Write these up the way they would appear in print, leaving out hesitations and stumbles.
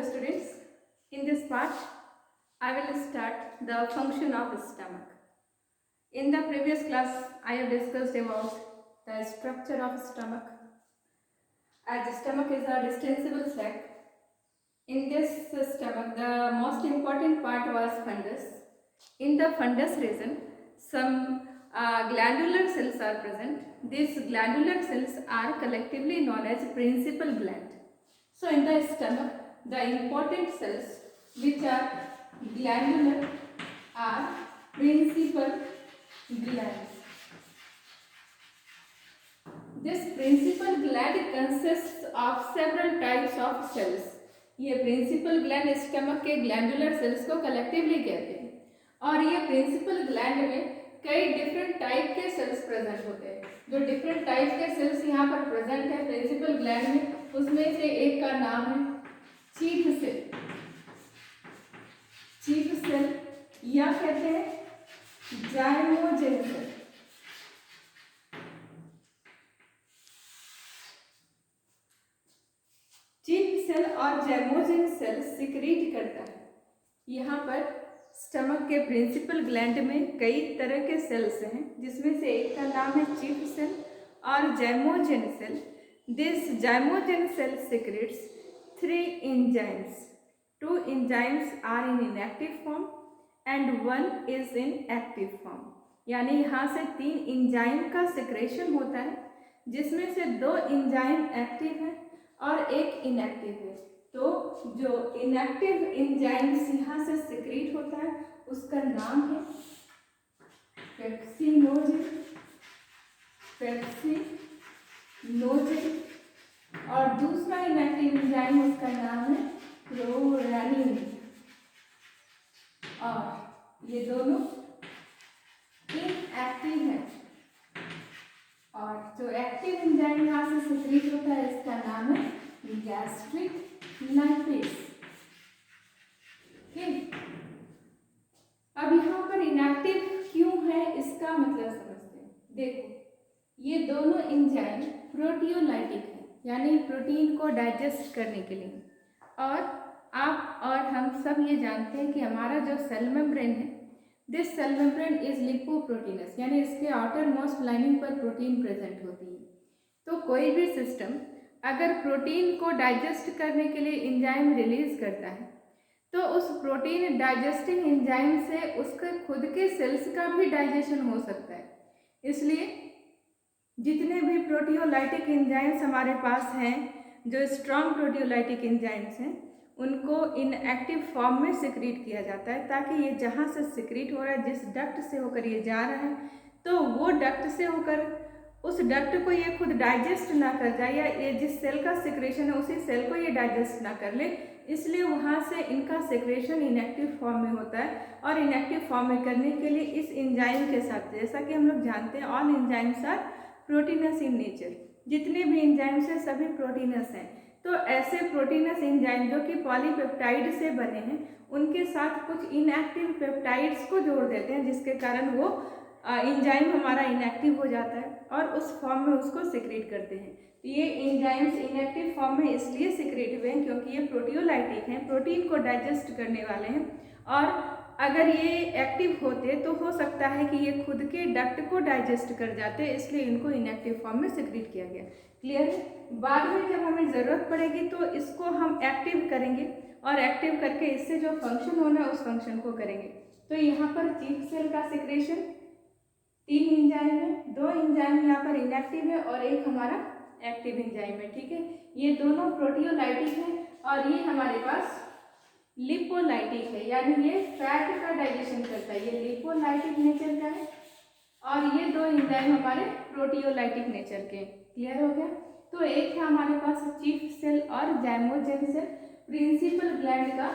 students. In this part, I will start the function of stomach. In the previous class, I have discussed about the structure of stomach. As stomach is a distensible sac, in this stomach, the most important part was fundus. In the fundus region, some glandular cells are present. These glandular cells are collectively known as principal gland. So in the stomach, the important cells which are glandular are principal glands. This principal gland consists of several types of cells. ये principal gland stomach के glandular cells को collectively कहते हैं और ये principal gland में कई different type के सेल्स प्रेजेंट होते हैं. जो डिफरेंट टाइप के सेल्स यहाँ पर प्रेजेंट है प्रिंसिपल ग्लैंड में, उसमें से एक का नाम है चीफ सेल. चीफ सेल या कहते हैं जाइमोजेन सेल. चीफ सेल और जाइमोजेन सेल सिक्रीट करता है. यहाँ पर स्टमक के प्रिंसिपल ग्लैंड में कई तरह के सेल्स हैं जिसमें से एक का नाम है चीफ सेल और zymogen cell. This zymogen cell secretes 3 enzymes. 2 enzymes are in inactive form and 1 is in active form. यानी यहाँ से 3 इंजाइम का सिक्रेशन होता है जिसमें से 2 इंजाइम एक्टिव है और एक इनएक्टिव है. तो जो इनएक्टिव एंजाइम्स यहाँ से सिक्रीट होता है उसका नाम है पेप्सिनोजेन. और दूसरा इनएक्टिव एंजाइम उसका नाम है प्रोलानिन. और ये दोनों इनएक्टिव है और जो एक्टिव एंजाइम यहाँ से सिक्रीट होता है इसका नाम है गैस्ट्रिक लाइपेज. ठीक, अब यहाँ पर इनएक्टिव क्यों है इसका मतलब समझते हैं. देखो, ये दोनों एंजाइम प्रोटियोलाइटिक है यानी प्रोटीन को डाइजेस्ट करने के लिए. और आप और हम सब ये जानते हैं कि हमारा जो सेल मेम्ब्रेन है, दिस सेल मेम्ब्रेन इज लिपोप्रोटीनस यानी इसके आउटर मोस्ट लाइनिंग पर प्रोटीन प्रेजेंट होती है. तो कोई भी सिस्टम अगर प्रोटीन को डाइजेस्ट करने के लिए एंजाइम रिलीज करता है तो उस प्रोटीन डाइजेस्टिंग एंजाइम से उसके खुद के सेल्स का भी डाइजेशन हो सकता है. इसलिए जितने भी प्रोटियोलाइटिक एंजाइम्स हमारे पास हैं, जो स्ट्रॉन्ग प्रोटियोलाइटिक एंजाइम्स हैं, उनको इनएक्टिव फॉर्म में सिक्रीट किया जाता है ताकि ये जहाँ से सिक्रीट हो रहा है, जिस डक्ट से होकर ये जा रहा है, तो वो डक्ट से होकर उस डक्ट को ये खुद डाइजेस्ट ना कर जाए या ये जिस सेल का सिक्रेशन है उसी सेल को ये डाइजेस्ट ना कर ले. इसलिए वहाँ से इनका सिक्रेशन इनएक्टिव फॉर्म में होता है. और इनएक्टिव फॉर्म में करने के लिए इस एंजाइम के साथ, जैसा कि हम लोग जानते हैं, all enzymes are proteins in nature. जितने भी एंजाइम्स हैं सभी प्रोटीनस हैं. तो ऐसे प्रोटीनस एंजाइम जो कि पॉलीपेप्टाइड से बने हैं उनके साथ कुछ इनएक्टिव पेप्टाइड्स को जोड़ देते हैं जिसके कारण वो एंजाइम हमारा इनएक्टिव हो जाता है और उस फॉर्म में उसको सिक्रीट करते हैं. ये एंजाइम्स इनएक्टिव फॉर्म में इसलिए सिक्रीट हुए हैं क्योंकि ये प्रोटियोलाइटिक हैं, प्रोटीन को डाइजेस्ट करने वाले हैं. और अगर ये एक्टिव होते तो हो सकता है कि ये खुद के डक्ट को डाइजेस्ट कर जाते, इसलिए इनको इनएक्टिव फॉर्म में सिक्रीट किया गया. क्लियर है. बाद में जब हमें ज़रूरत पड़ेगी तो इसको हम एक्टिव करेंगे और एक्टिव करके इससे जो फंक्शन होना है उस फंक्शन को करेंगे. तो यहाँ पर चीफ सेल का सिक्रेशन 3 एंजाइम है, 2 एंजाइम यहाँ पर इनएक्टिव है और एक हमारा एक्टिव एंजाइम है. ठीक है, ये दोनों प्रोटियोलाइटिक हैं और ये हमारे पास लिपोलाइटिक है यानी ये फैट का डाइजेशन करता है. ये लिपोलाइटिक नेचर का है और ये 2 एंजाइम हमारे प्रोटियोलाइटिक नेचर के. क्लियर हो गया. तो एक है हमारे पास चीफ सेल और जाइमोजेन सेल, प्रिंसिपल ग्लैंड का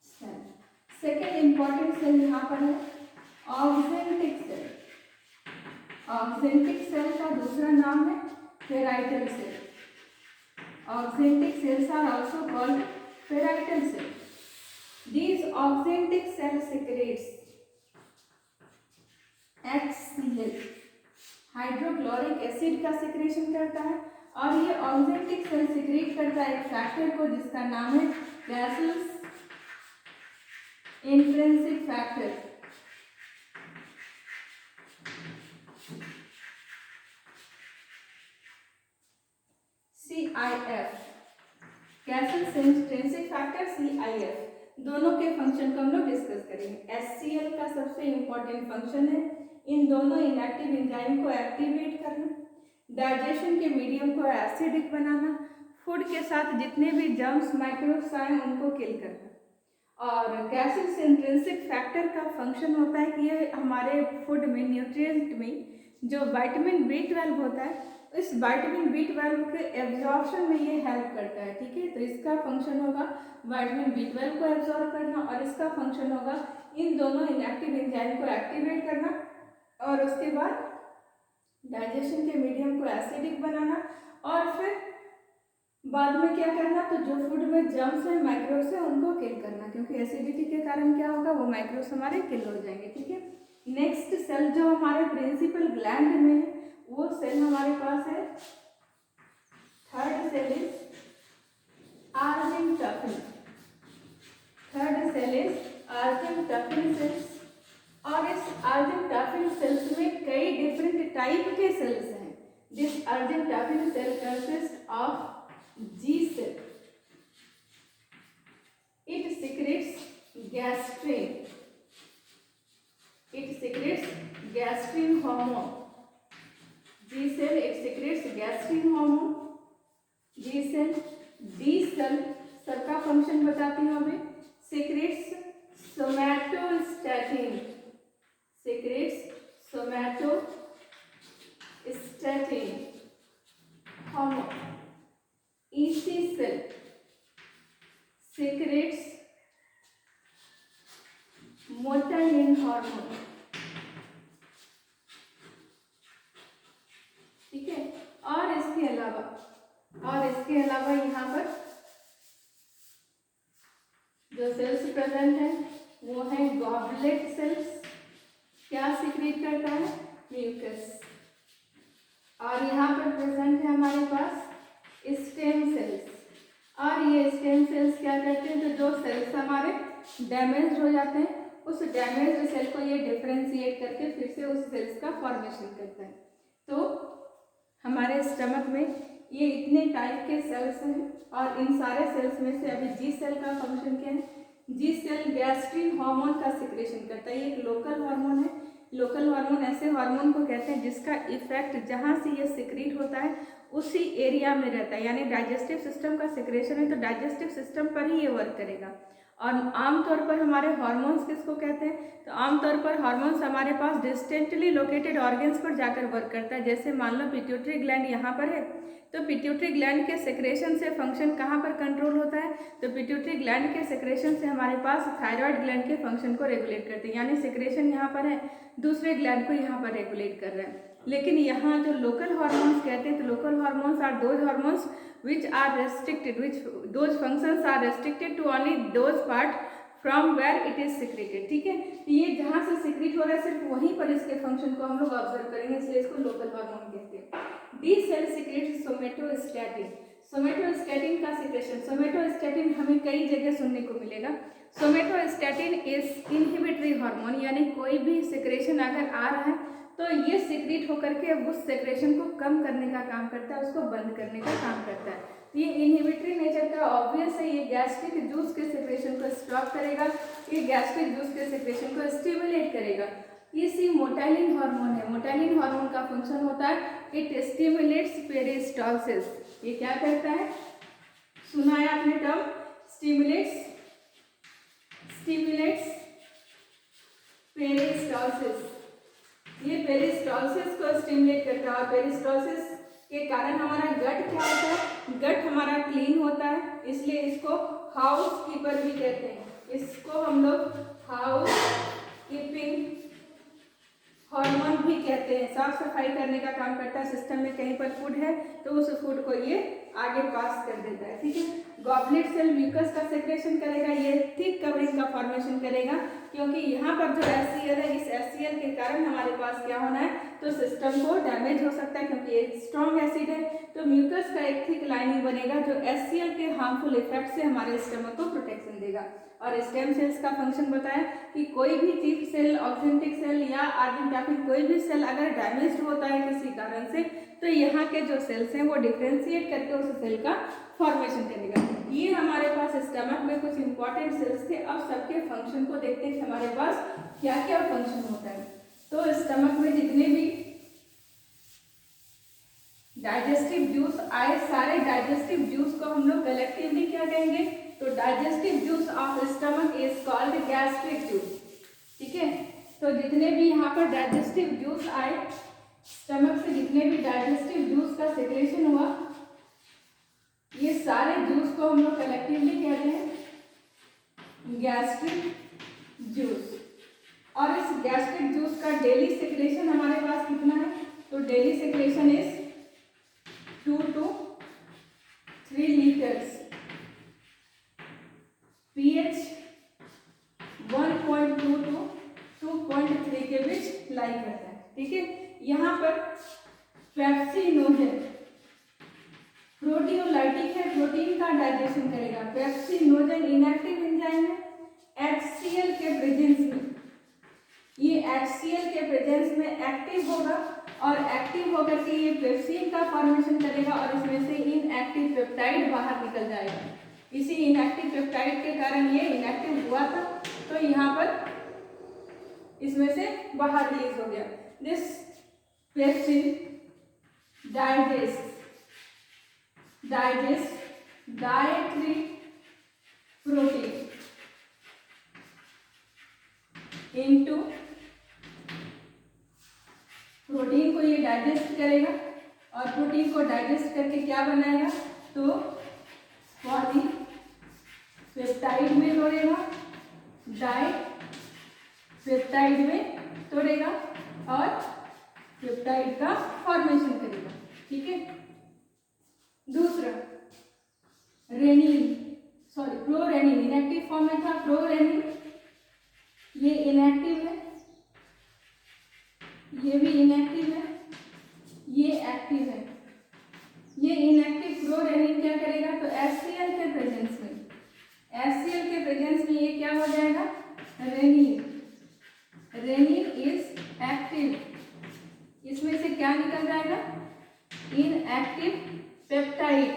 सेल. सेकेंड इंपॉर्टेंट सेल यहाँ पर है ऑक्जेंटिक सेल. ऑक्जेंटिक सेल का दूसरा नाम है parietal cell. Oxyntic cells are also called parietal cell. These oxyntic cell secretes HCl hydrochloric acid का सिक्रेशन करता है और ये ऑक्जेंटिक सेल सिक्रीट करता है एक फैक्टर को जिसका नाम है gases intrinsic factor. CIF, gases intrinsic factor CIF, दोनों के फंक्शन को हम लोग डिस्कस करेंगे। HCl का सबसे इंपॉर्टेंट फंक्शन है इन दोनों इनएक्टिव एंजाइम को एक्टिवेट करना, डाइजेशन के मीडियम को एसिडिक बनाना, फूड के साथ जितने भी जर्म्स माइक्रोब्स आए उनको किल करना। और गैसेस इंट्रिंसिक फैक्टर का फंक्शन होता है कि ये हमारे फूड में न्यूट्रिएंट में जो विटामिन B12 होता है इस विटामिन B12 के एब्जॉर्प्शन में ये हेल्प करता है। ठीक है, तो इसका फंक्शन होगा विटामिन B12 को एब्जॉर्ब करना और इसका फंक्शन होगा इन दोनों इनएक्टिव एंजाइम को एक्टिवेट करना और उसके बाद डाइजेशन के मीडियम को एसिडिक बनाना और फिर बाद में क्या करना, तो जो फूड में जर्म्स है माइक्रोब्स है उनको किल करना, क्योंकि एसिडिटी के कारण क्या होगा वो माइक्रोब्स हमारे किल हो जाएंगे। ठीक है, नेक्स्ट सेल जो हमारे प्रिंसिपल ग्लैंड में है वो सेल हमारे पास है, third cell is argentaffin. Third cell is argentaffin cells और इस आर्जेंटफिन सेल्स में कई डिफरेंट टाइप के सेल्स हैं। This argentaffin cell consist of G cell. It secretes gastrin. It secretes gastrin hormone. G cell it secretes gastrin hormone. G cell, D cell सबका function बताती हूँ अभी, secretes somatostatin. Secretes somatostatin hormone. EC cell secretes motilin hormone. ठीक है, और इसके अलावा यहाँ पर जो सेल्स प्रेजेंट है वो है गॉबलेट सेल्स। क्या सिक्रीट करता है, म्यूकस। और यहाँ पर प्रेजेंट है हमारे पास स्टेम सेल्स। और ये स्टेम सेल्स क्या करते हैं, तो जो सेल्स हमारे डैमेज हो जाते हैं उस डैमेज सेल को ये डिफरेंशिएट करके फिर से उस सेल्स का फॉर्मेशन करता है। तो हमारे स्टमक में ये इतने टाइप के सेल्स हैं और इन सारे सेल्स में से अभी जी सेल का फंक्शन क्या है, जी सेल गैस्ट्रिन हार्मोन का सिक्रेशन करता है। ये एक लोकल हार्मोन है। लोकल हार्मोन ऐसे हार्मोन को कहते हैं जिसका इफेक्ट जहाँ से ये सिक्रीट होता है उसी एरिया में रहता है, यानी डाइजेस्टिव सिस्टम का सिक्रेशन है तो डाइजेस्टिव सिस्टम पर ही ये वर्क करेगा। और आमतौर पर हमारे हार्मोन्स किसको कहते हैं, तो आमतौर पर हार्मोन्स हमारे पास डिस्टेंटली लोकेटेड ऑर्गन्स पर जाकर वर्क करता है। जैसे मान लो पिट्यूटरी ग्लैंड यहाँ पर है तो पिट्यूटरी ग्लैंड के सेक्रेशन से फंक्शन कहाँ पर कंट्रोल होता है, तो पिट्यूटरी ग्लैंड के सेक्रेशन से हमारे पास थायराइड ग्लैंड के फंक्शन को रेगुलेट करते हैं, यानी सेक्रेशन यहाँ पर है दूसरे ग्लैंड को यहाँ पर रेगुलेट कर रहे हैं। लेकिन यहाँ जो लोकल हार्मोन्स कहते हैं तो local hormones are those hormones which are restricted, which those functions are restricted to only those part from where it is secreted। ठीक है, ये जहाँ से सिक्रीट हो रहा है सिर्फ वहीं पर इसके फंक्शन को हम लोग ऑब्जर्व करेंगे, इसलिए इसको लोकल हार्मोन कहते हैं। D cell secretes somatostatin. Somatostatin का सिक्रेशन, सोमेटोस्टैटिन हमें कई जगह सुनने को मिलेगा। सोमेटोस्टैटिन इज इनहिबिटरी हार्मोन, यानी कोई भी सिक्रेशन अगर आ रहा है तो ये सिक्रीट होकर के उस सेक्रेशन को कम करने का काम करता है, उसको बंद करने का काम करता है। तो ये इनहिबिटरी नेचर का ऑब्वियस है, ये गैस्ट्रिक जूस के सेक्रेशन को स्टॉप करेगा, ये गैस्ट्रिक जूस के सेक्रेशन को स्टिमुलेट करेगा। इसी मोटाइलिन हार्मोन है। मोटाइलिन हार्मोन का फंक्शन होता है इट स्टिमुलेट्स पेरिस्टालसिस। ये क्या करता है, सुना है आपने टर्म स्टिमुलेट्स पेरिस्टालसिस। ये पेरिस्टालसिस को स्टिमुलेट करता है और पेरिस्टालसिस के कारण हमारा गट क्या होता है, गट हमारा क्लीन होता है, इसलिए इसको हाउस कीपर भी कहते हैं। इसको हम लोग हाउस कीपिंग हार्मोन भी कहते हैं। साफ सफाई करने का काम करता है। सिस्टम में कहीं पर फूड है तो उस फूड को ये आगे पास कर देता है। ठीक है, गॉबलेट सेल म्यूकस का सेक्रेशन करेगा, ये थिक कवरिंग का फॉर्मेशन करेगा, क्योंकि यहाँ पर जो HCl है इस HCl के कारण हमारे पास क्या होना है, तो सिस्टम को डैमेज हो सकता है क्योंकि ये स्ट्रॉन्ग एसिड है। तो म्यूकस का एक थिक लाइनिंग बनेगा जो HCl के हार्मफुल इफेक्ट से हमारे स्टमक को प्रोटेक्शन देगा। और स्टेम सेल्स का फंक्शन बताया कि कोई भी चीफ सेल, ऑक्जेंटिक सेल या आर्गन या फिर कोई भी सेल अगर डैमेज होता है किसी कारण से, तो यहाँ के जो सेल्स हैं वो डिफ्रेंशिएट करके उस सेल का फॉर्मेशन करेगा। ये हमारे पास स्टमक में कुछ इंपॉर्टेंट सेल्स थे। अब सबके फंक्शन को देखते हैं कि हमारे पास क्या क्या फंक्शन होता है। तो स्टमक में जितने भी डाइजेस्टिव जूस आए, सारे डाइजेस्टिव जूस को हम लोग कलेक्टिवली क्या कहेंगे, तो digestive juice of stomach is called gastric juice. ठीक है, तो जितने भी यहाँ पर डाइजेस्टिव जूस आए, स्टमक से जितने भी डाइजेस्टिव जूस का सेक्रेशन हुआ, ये सारे जूस को हम लोग कलेक्टिवली कहते हैं गैस्ट्रिक जूस। और इस गैस्ट्रिक जूस का डेली सेक्रेशन हमारे पास कितना है, तो daily secretion is 2 to 3 litres, pH 1.2 to 2.3 के बीच लाई करता है। ठीक है, यहाँ पर पेप्सिनोजन प्रोटियोलाइटिक है, प्रोटीन का डाइजेशन करेगा। पेप्सिनोजन इनएक्टिव एंजाइम है, HCl के प्रेजेंस में, ये HCl के प्रेजेंस में एक्टिव होगा और एक्टिव होकर के ये पेप्सिन का फॉर्मेशन करेगा और इसमें से इनएक्टिव पेप्टाइड बाहर निकल जाएगा। इसी इनएक्टिव पेप्टाइड के कारण ये इनएक्टिव हुआ था, तो यहाँ पर इसमें से बाहर रिलीज हो गया। This pepsin digest dietary protein into, protein को ये डाइजेस्ट करेगा और प्रोटीन को डाइजेस्ट करके क्या बनाएगा, तो पॉलीपेप्टाइड में तोड़ेगा, डाइपेप्टाइड में तोड़ेगा और पेप्टाइड का फॉर्मेशन करेगा। ठीक है, दूसरा प्रोरेनिन इनएक्टिव फॉर्म में था। प्रोरेनिन ये इनएक्टिव है, ये भी इनएक्टिव है, ये एक्टिव है। ये इनएक्टिव प्रोरेनिन क्या करेगा, तो HCl के प्रेजेंस में ये क्या हो जाएगा, रेनिन इज एक्टिव। इसमें से क्या निकल जाएगा, इनएक्टिव पेप्टाइड।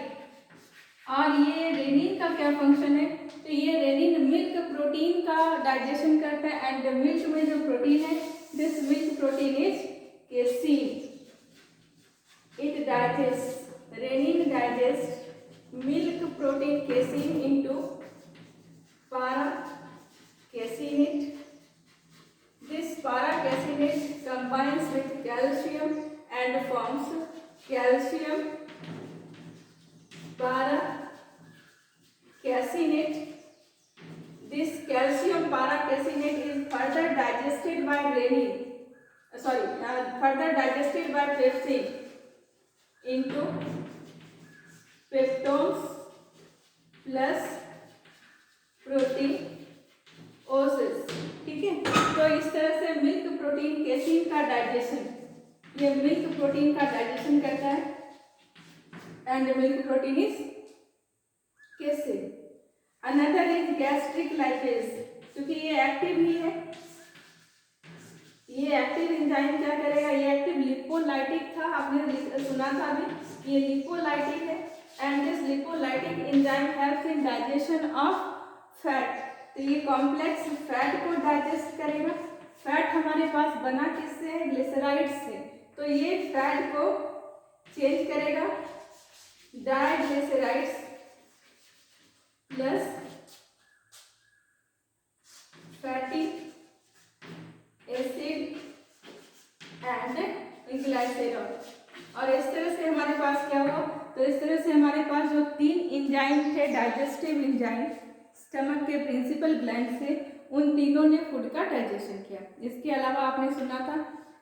और ये रेनिन का क्या फंक्शन है, तो ये रेनिन मिल्क प्रोटीन का डाइजेशन करता है। एंड मिल्क में जो प्रोटीन है, this milk protein is casein, it digest, rennin digest milk protein casein into para casein। This para casein combines with calcium and forms calcium para casein। This calcium para casein is further digested by pepsin into peptones plus प्रोटीओसिस। ठीक है, तो इस तरह से milk protein casein का digestion, ये milk protein का digestion करता है and milk protein is casein. Another is gastric lipase, क्योंकि ये एक्टिव ही है, ये एक्टिव एंजाइम क्या करेगा, ये एक्टिव लिपोलाइटिक था, आपने सुना था अभी, ये लिपोलाइटिक है and this lipolytic enzyme helps in digestion of fat. तो ये कॉम्प्लेक्स फैट को डाइजेस्ट करेगा। फैट हमारे पास बना किससे है, ग्लिसराइड से, तो ये फैट को चेंज करेगा diglycerides plus fatty acid and glycerol. और इस तरह से हमारे पास क्या हुआ, तो इस तरह से हमारे पास जो 3 एंजाइम थे डाइजेस्टिव एंजाइम स्टमक के प्रिंसिपल ग्लैंड से, उन तीनों ने फूड का डाइजेशन किया। इसके अलावा आपने सुना था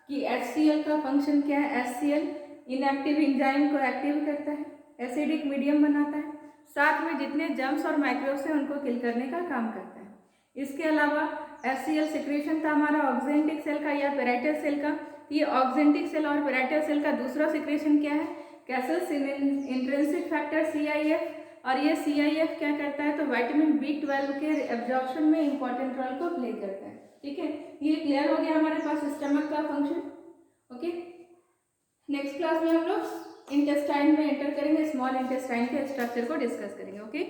कि HCl का फंक्शन क्या है, HCl इनएक्टिव एंजाइम को एक्टिव करता है, एसिडिक मीडियम बनाता है, साथ में जितने जर्म्स और माइक्रोब्स हैं उनको किल करने का काम करता है। इसके अलावा HCl सिक्रेशन था हमारा ऑक्जेंटिक सेल का या पेराइटल सेल का। ये ऑक्जेंटिक सेल और पेराइटल सेल का दूसरा सिक्रेशन क्या है, कैसल्स इंट्रिंसिक फैक्टर CIF, और ये CIF क्या करता है, तो विटामिन B12 के एब्जॉर्प्शन में इंपॉर्टेंट रोल को प्ले करता है। ठीक है, ये क्लियर हो गया हमारे पास स्टमक का फंक्शन। ओके, नेक्स्ट क्लास में हम लोग इंटेस्टाइन में एंटर करेंगे, स्मॉल इंटेस्टाइन के स्ट्रक्चर को डिस्कस करेंगे। ओके।